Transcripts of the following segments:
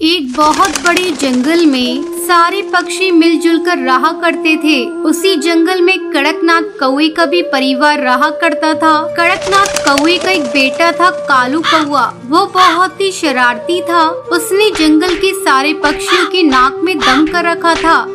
एक बहुत बड़े जंगल में सारे पक्षी मिलजुल कर रहा करते थे। उसी जंगल में कड़कनाथ कौवे का भी परिवार रहा करता था। कड़कनाथ कौवे का एक बेटा था कालू कौवा। वो बहुत ही शरारती था। उसने जंगल के सारे पक्षियों के नाक में दम कर रखा था।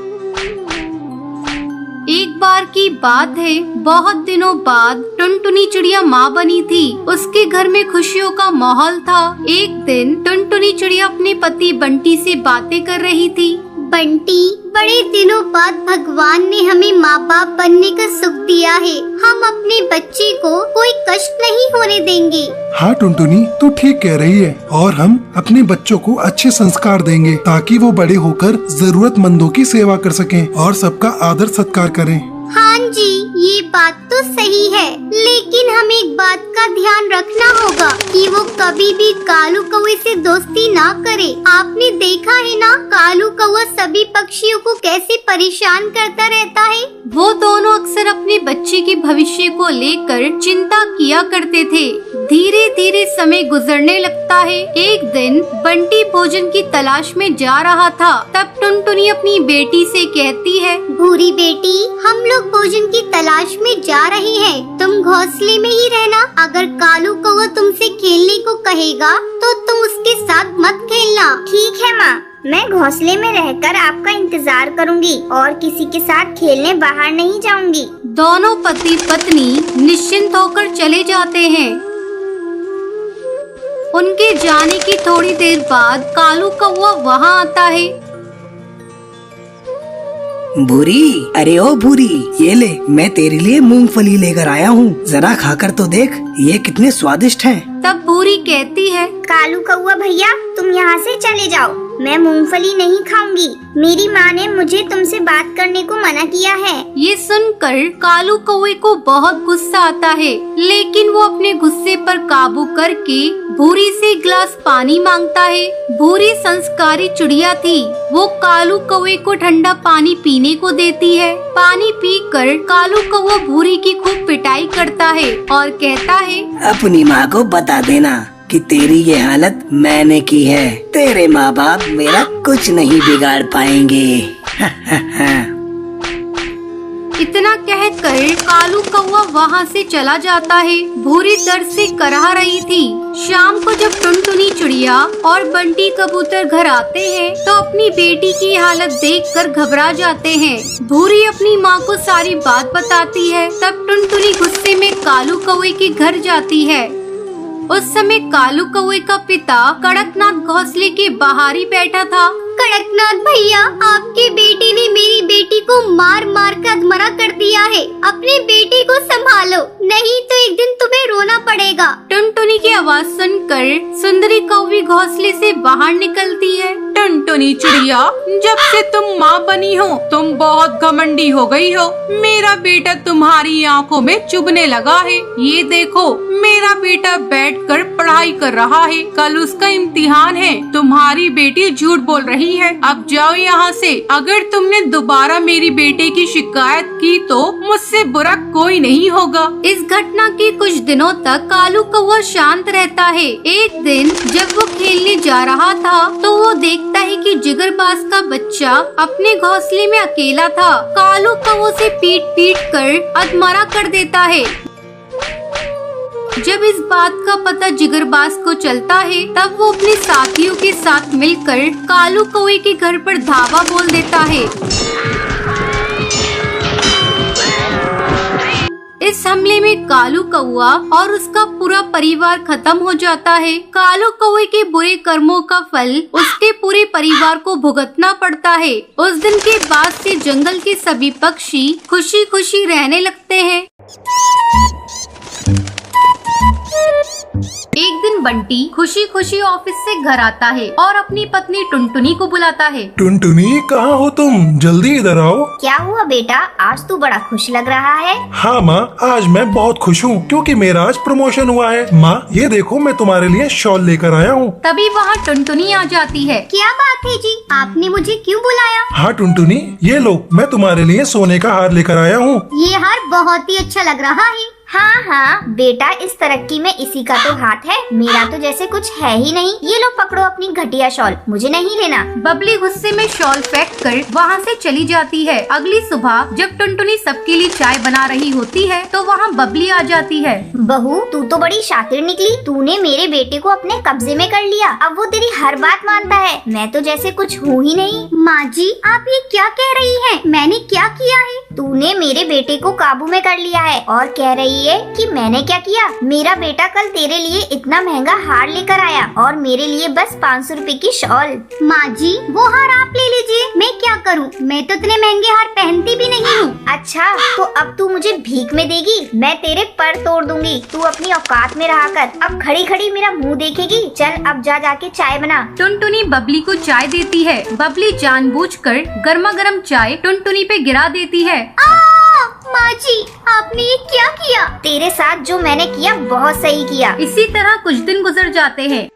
एक बार की बात है, बहुत दिनों बाद टुनटुनी चिड़िया माँ बनी थी। उसके घर में खुशियों का माहौल था। एक दिन टुनटुनी चिड़िया अपने पति बंटी से बातें कर रही थी। बंटी, बड़े दिनों बाद भगवान ने हमें माँ बाप बनने का सुख दिया है। हम अपने बच्चे को कोई कष्ट नहीं होने देंगे। हाँ टुनटुनी, तू ठीक कह रही है। और हम अपने बच्चों को अच्छे संस्कार देंगे ताकि वो बड़े होकर जरूरतमंदों की सेवा कर सकें और सबका आदर सत्कार करें। हाँ जी, ये बात तो सही है, लेकिन हमें एक बात का ध्यान रखना होगा कि वो कभी भी कालू कौवे से दोस्ती ना करे। आपने देखा है ना, कालू कौवा सभी पक्षियों को कैसे परेशान करता रहता है। वो दोनों अक्सर अपने बच्चे के भविष्य को लेकर चिंता किया करते थे। धीरे धीरे समय गुजरने लगता है। एक दिन बंटी भोजन की तलाश में जा रहा था। तब टुनटुनी अपनी बेटी से कहती है, भूरी बेटी, हम लोग भोजन की तलाश में जा रहे हैं। तुम घोंसले में ही रहना। अगर कालू कौवा तुमसे खेलने को कहेगा तो तुम उसके साथ मत खेलना। ठीक है माँ, मैं घोंसले में रहकर आपका इंतजार करूंगी और किसी के साथ खेलने बाहर नहीं जाऊंगी। दोनों पति पत्नी निश्चिंत होकर चले जाते हैं। उनके जाने की थोड़ी देर बाद कालू कौवा वहाँ आता है। भूरी, अरे ओ भूरी, ये ले, मैं तेरे लिए मूंगफली लेकर आया हूँ। जरा खाकर तो देख, ये कितने स्वादिष्ट हैं। तब भूरी कहती है, कालू कौवा भैया, तुम यहाँ से चले जाओ। मैं मूंगफली नहीं खाऊंगी। मेरी माँ ने मुझे तुमसे बात करने को मना किया है। ये सुनकर कालू कौवे को बहुत गुस्सा आता है, लेकिन वो अपने गुस्से पर काबू करके भूरी से गिलास पानी मांगता है। भूरी संस्कारी चिड़िया थी। वो कालू कौवे को ठंडा पानी पीने को देती है। पानी पीकर कालू कौवा भूरी की खूब पिटाई करता है और कहता है, अपनी माँ को बता देना कि तेरी ये हालत मैंने की है। तेरे माँ बाप मेरा कुछ नहीं बिगाड़ पाएंगे। इतना कहकर कालू कौवा वहाँ से चला जाता है। भूरी दर्द से कराह रही थी। शाम को जब टुनटुनी चिड़िया और बंटी कबूतर घर आते हैं तो अपनी बेटी की हालत देखकर घबरा जाते हैं। भूरी अपनी माँ को सारी बात बताती है। तब टुनटुनी गुस्से में कालू कौवे के घर जाती है। उस समय कालू कौवे का पिता कड़कनाथ घोंसले के बाहर ही बैठा था। कड़कनाथ भैया, आपके बेटे ने मेरी बेटी को मार मार कर अधमरा कर दिया है। अपनी बेटी को संभालो, नहीं तो एक दिन तुम्हें रोना पड़ेगा। टुनटुनी की आवाज सुनकर सुंदरी कौवी घोंसले से बाहर निकलती है। टुनटुनी चिड़िया, जब से तुम माँ बनी हो तुम बहुत घमंडी हो गई हो। मेरा बेटा तुम्हारी आंखों में चुभने लगा है। ये देखो, मेरा बेटा बैठकर पढ़ाई कर रहा है। कल उसका इम्तिहान है। तुम्हारी बेटी झूठ बोल रही है। अब जाओ यहाँ से। अगर तुमने दोबारा मेरी बेटे की शिकायत की तो मुझसे बुरा कोई नहीं होगा। इस घटना के कुछ दिनों तक कालू कौवा शांत रहता है। एक दिन जब वो खेलने जा रहा था तो वो देखता है कि जिगरबाज का बच्चा अपने घोंसले में अकेला था। कालू कौवे से पीट पीट कर अधमरा कर देता है। जब इस बात का पता जिगरबाज को चलता है तब वो अपने साथियों के साथ मिलकर कालू कौवे के घर पर धावा बोल देता है। इस हमले में कालू कौवा और उसका पूरा परिवार खत्म हो जाता है। कालू कौवे के बुरे कर्मों का फल उसके पूरे परिवार को भुगतना पड़ता है। उस दिन के बाद से जंगल के सभी पक्षी खुशी खुशी रहने लगते हैं। एक दिन बंटी खुशी खुशी ऑफिस से घर आता है और अपनी पत्नी टुनटुनी को बुलाता है। टुनटुनी, कहाँ हो तुम? जल्दी इधर आओ। क्या हुआ बेटा, आज तू बड़ा खुश लग रहा है। हाँ माँ, आज मैं बहुत खुश हूँ क्योंकि मेरा आज प्रमोशन हुआ है। माँ, ये देखो मैं तुम्हारे लिए शॉल लेकर आया हूँ। तभी वहाँ टुनटुनी आ जाती है। क्या बात है जी, आपने मुझे क्यों बुलाया? हाँ टुनटुनी, ये लो मैं तुम्हारे लिए सोने का हार लेकर आया हूँ। ये हार बहुत ही अच्छा लग रहा है। हाँ हाँ बेटा, इस तरक्की में इसी का तो हाथ है, मेरा तो जैसे कुछ है ही नहीं। ये लो पकड़ो अपनी घटिया शॉल, मुझे नहीं लेना। बबली गुस्से में शॉल फेंक कर वहाँ से चली जाती है। अगली सुबह जब टुनटुनी सबके लिए चाय बना रही होती है तो वहाँ बबली आ जाती है। बहू, तू तो बड़ी शातिर निकली, तूने मेरे बेटे को अपने कब्जे में कर लिया। अब वो तेरी हर बात मानता है, मैं तो जैसे कुछ हूँ ही नहीं। माँ जी, आप ये क्या कह रही हैं? मैंने क्या किया है? तूने मेरे बेटे को काबू में कर लिया है और कह रही है कि मैंने क्या किया। मेरा बेटा कल तेरे लिए इतना महंगा हार लेकर आया और मेरे लिए बस 500 रुपए की शॉल। माँ जी, वो हार आप ले लीजिए, मैं क्या करूँ? मैं तो इतने महंगे हार पहनती भी नहीं हूँ। अच्छा, तो अब तू मुझे भीख में देगी? मैं तेरे पर तोड़ दूंगी। तू अपनी औकात में रहा कर, अब खड़ी खड़ी मेरा मुंह देखेगी। चल अब जा जाके चाय बना। टुनटुनी बबली को चाय देती है। बबली जानबूझकर गर्मा गर्म चाय टुनटुनी पे गिरा देती है। माँ जी, आपने ये क्या किया? तेरे साथ जो मैंने किया बहुत सही किया। इसी तरह कुछ दिन गुजर जाते हैं।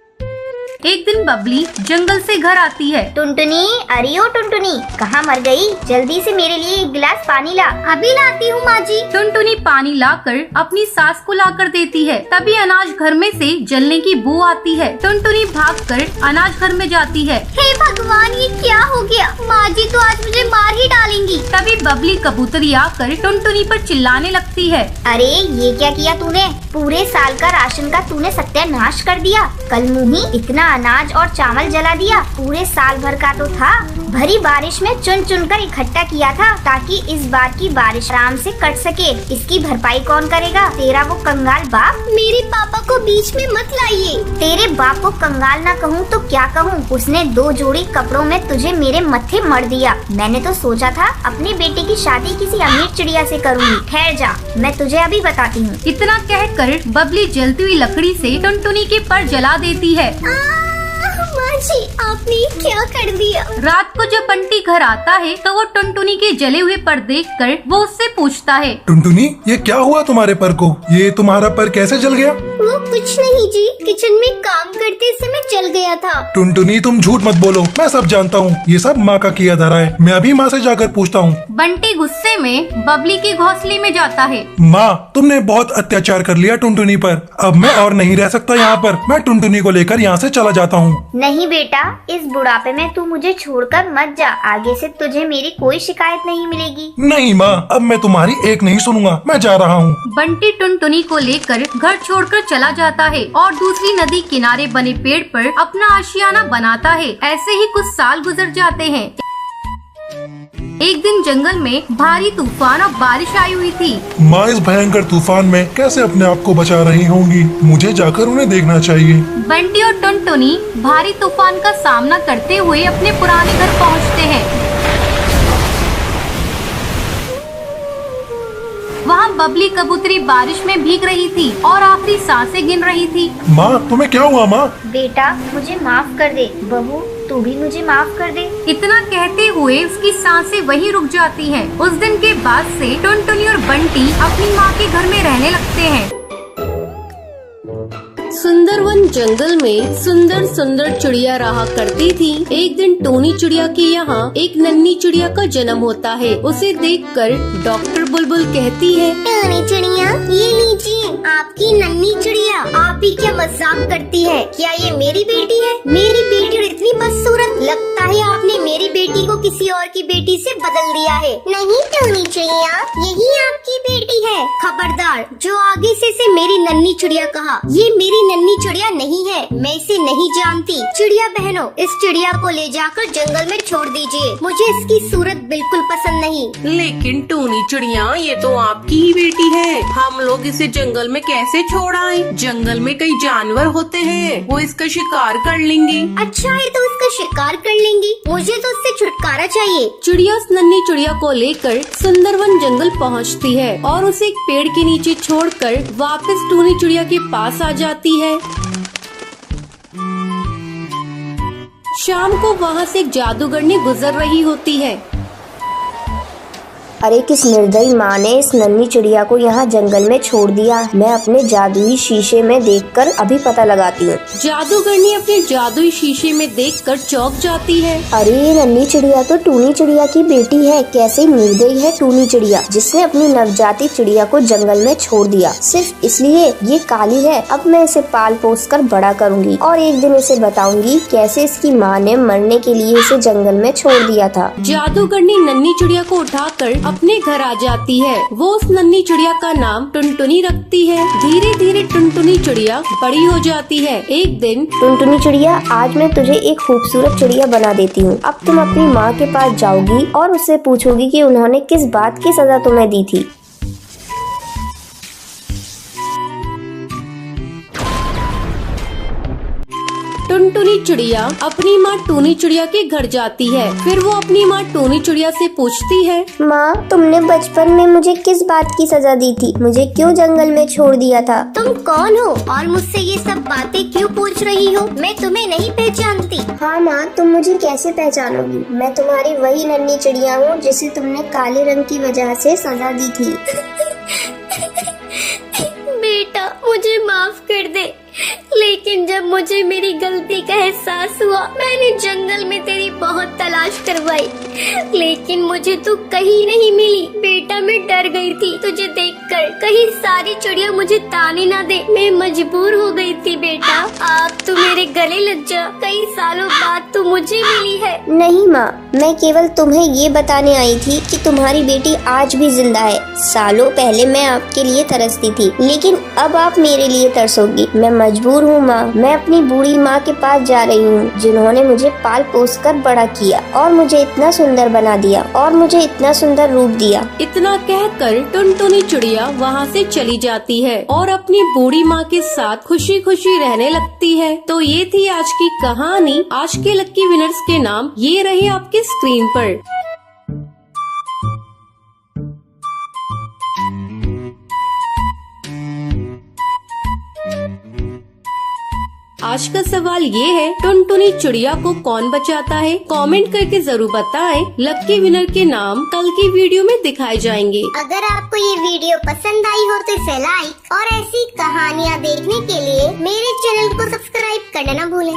एक दिन बबली जंगल से घर आती है। टुनटुनी, अरे ओ टुनटुनी, कहाँ मर गई? जल्दी से मेरे लिए एक गिलास पानी ला। अभी लाती हूँ माँ जी। टुनटुनी पानी लाकर अपनी सास को लाकर देती है। तभी अनाज घर में से जलने की बू आती है। टुनटुनी भागकर अनाज घर में जाती है। हे भगवान, ये क्या हो गया? माँ जी तो आज मुझे मार ही डालेंगी। तभी बबली कबूतरी आकर टुनटुनी पर चिल्लाने लगती है। अरे ये क्या किया तूने? पूरे साल का राशन का तूने सत्यानाश कर दिया। कल मुही इतना अनाज और चावल जला दिया। पूरे साल भर का तो था। भरी बारिश में चुन चुन कर इकट्ठा किया था ताकि इस बार की बारिश आराम से कट सके। इसकी भरपाई कौन करेगा? तेरा वो कंगाल बाप। मेरे पापा को बीच में मत लाइए। तेरे बाप को कंगाल ना कहूँ तो क्या कहूँ? उसने 2 जोड़ी कपड़ों में तुझे मेरे मत्थे मर दिया। मैंने तो सोचा था अपने बेटे की शादी किसी अमीर चिड़िया से करूँगी। ठहर जा, मैं तुझे अभी बताती हूँ। इतना कहकर बबली जलती हुई लकड़ी से टुनटुनी के पर जला देती है। माँ जी, आपने ये क्या कर दिया? रात को जब बंटी घर आता है तो वो टुनटुनी के जले हुए पर देखकर वो उससे पूछता है। टुनटुनी, ये क्या हुआ तुम्हारे पर को? ये तुम्हारा पर कैसे जल गया? वो कुछ नहीं जी, किचन में काम करते समय जल गया था। टुनटुनी, तुम झूठ मत बोलो, मैं सब जानता हूँ। ये सब माँ का किया धरा है। मैं अभी माँ से जाकर पूछता हूँ। बंटी गुस्से में बबली के घोंसले में जाता है। माँ, तुमने बहुत अत्याचार कर लिया टुनटुनी पर। अब मैं और नहीं रह सकता यहाँ पर। मैं टुनटुनी को लेकर यहाँ से चला जाता हूँ। नहीं बेटा, इस बुढ़ापे में तू मुझे छोड़कर मत जा। आगे से तुझे मेरी कोई शिकायत नहीं मिलेगी। नहीं माँ, अब मैं तुम्हारी एक नहीं सुनूंगा। मैं जा रहा हूँ। बंटी टुनटुनी को लेकर घर छोड़कर चला जाता है और दूसरी नदी किनारे बने पेड़ पर अपना आशियाना बनाता है। ऐसे ही कुछ साल गुजर जाते हैं। एक दिन जंगल में भारी तूफान और बारिश आई हुई थी। माँ इस भयंकर तूफान में कैसे अपने आप को बचा रही होंगी? मुझे जाकर उन्हें देखना चाहिए। बंटी और टुनटुनी भारी तूफान का सामना करते हुए अपने पुराने घर पहुंचते हैं। वहाँ बबली कबूतरी बारिश में भीग रही थी और आखिरी सांसें गिन रही थी। माँ, तुम्हें क्या हुआ माँ? बेटा मुझे माफ कर दे। बहू, तू भी मुझे माफ कर दे। इतना कहते हुए उसकी सांसें वहीं रुक जाती हैं। उस दिन के बाद से टुनटुनी और बंटी अपनी माँ के घर में रहने लगते हैं। सुंदरवन जंगल में सुंदर सुंदर चिड़िया रहा करती थी। एक दिन टोनी चिड़िया के यहाँ एक नन्ही चिड़िया का जन्म होता है। उसे देखकर डॉक्टर बुलबुल कहती है, टोनी चिड़िया, ये लीजिए आपकी नन्ही चिड़िया। आप ही क्या मजाक करती है? क्या ये मेरी बेटी है? मेरी बेटी इतनी बदसूरत, लगता है आपने मेरी बेटी को किसी और की बेटी से बदल दिया है। नहीं टोनी चिड़िया, यही आपकी बेटी है। खबरदार, जो आगे से मेरी नन्ही चिड़िया कहा, ये मेरी नन्ही चिड़िया नहीं है। मैं इसे नहीं जानती। चिड़िया बहनों, इस चिड़िया को ले जाकर जंगल में छोड़ दीजिए। मुझे इसकी सूरत बिल्कुल पसंद नहीं। लेकिन टोनी चिड़िया, ये तो आपकी ही बेटी है। हम लोग इसे जंगल में कैसे छोड़ आए? जंगल में कई जानवर होते हैं, वो इसका शिकार कर लेंगी। अच्छा है तो इसका शिकार कर लेंगी। मुझे तो इससे छुटकारा चाहिए। चिड़िया उस नन्ही चिड़िया को लेकर सुंदरवन जंगल पहुँचती है और उसे एक पेड़ के नीचे छोड़कर वापस टोनी चिड़िया के पास आ जाती लगती है। शाम को वहाँ से एक जादूगरनी गुजर रही होती है। अरे किस निर्दयी माँ ने इस नन्ही चिड़िया को यहाँ जंगल में छोड़ दिया। मैं अपने जादुई शीशे में देखकर अभी पता लगाती हूँ। जादूगरनी अपने जादुई शीशे में देखकर चौंक जाती है। अरे ये नन्ही चिड़िया तो टूनी चिड़िया की बेटी है। कैसे निर्दयी है टूनी चिड़िया, जिसने अपनी नवजाती चिड़िया को जंगल में छोड़ दिया सिर्फ इसलिए ये काली है। अब मैं इसे पाल पोस कर बड़ा करूँगी और एक दिन इसे बताऊंगी कैसे इसकी माँ ने मरने के लिए इसे जंगल में छोड़ दिया था। जादूगरनी नन्ही चिड़िया को उठाकर अपने घर आ जाती है। वो उस नन्ही चिड़िया का नाम टुनटुनी रखती है। धीरे धीरे टुनटुनी चिड़िया बड़ी हो जाती है। एक दिन, टुनटुनी चिड़िया, आज मैं तुझे एक खूबसूरत चिड़िया बना देती हूँ। अब तुम अपनी माँ के पास जाओगी और उससे पूछोगी कि उन्होंने किस बात की सजा तुम्हें दी थी। टुनटुनी चिड़िया अपनी माँ टूनी चिड़िया के घर जाती है। फिर वो अपनी माँ टूनी चिड़िया से पूछती है, माँ, तुमने बचपन में मुझे किस बात की सजा दी थी? मुझे क्यों जंगल में छोड़ दिया था? तुम कौन हो और मुझसे ये सब बातें क्यों पूछ रही हो? मैं तुम्हें नहीं पहचानती। हाँ माँ, तुम मुझे कैसे पहचानोगी? मैं तुम्हारी वही नन्ही चिड़िया हूँ जिसे तुमने काले रंग की वजह से सजा दी थी। बेटा, मुझे माफ कर दे, लेकिन जब मुझे मेरी गलती का एहसास हुआ, मैंने जंगल में तेरी बहुत तलाश करवाई, लेकिन मुझे तू कहीं नहीं मिली। बेटा, मैं डर गई थी तुझे देखकर, कहीं सारी चिड़िया मुझे ताने ना दे। मैं मजबूर हो गई थी बेटा। अब तू मेरे गले लग जा। कई सालों बाद तू मुझे मिली है। नहीं माँ, मैं केवल तुम्हें ये बताने आई थी कि तुम्हारी बेटी आज भी जिंदा है। सालों पहले मैं आपके लिए तरसती थी, लेकिन अब आप मेरे लिए तरसोगी। मैं मजबूर हूँ माँ। मैं अपनी बूढ़ी माँ के पास जा रही हूँ, जिन्होंने मुझे पाल पोस कर बड़ा किया और मुझे इतना सुंदर बना दिया और मुझे इतना सुंदर रूप दिया। इतना कहकर टुनटुनी चिड़िया वहाँ से चली जाती है और अपनी बूढ़ी माँ के साथ खुशी खुशी रहने लगती है। तो ये थी आज की कहानी। आज के लक्की विनर्स के नाम ये रहे आपके स्क्रीन पर। आज का सवाल ये है, टुनटुनी चिड़िया को कौन बचाता है? कमेंट करके जरूर बताएं। लक्की विनर के नाम कल की वीडियो में दिखाए जाएंगे। अगर आपको ये वीडियो पसंद आई हो तो इसे लाइक और ऐसी कहानियाँ देखने के लिए मेरे चैनल को सब्सक्राइब करना न भूलें।